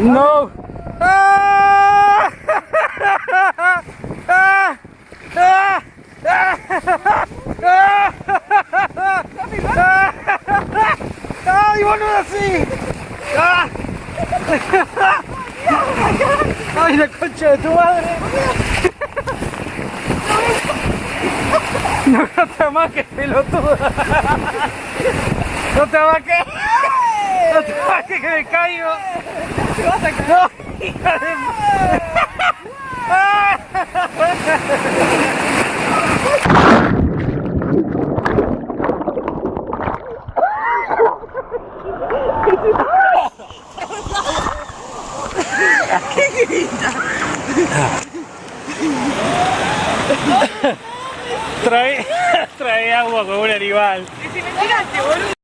No. ¡Ah! ¡Ah! ¡Ah! ¡Ay, boludo, sí! ¡Ah! ¡Ay, la concha de tu madre! No te amaques, pelotudo. No te amaques. No te amaques que me caigo. Te vas a caer. No, hija de... ¡Ah! ¿Qué grita? Trae agua con un animal. Y si me tiraste, boludo.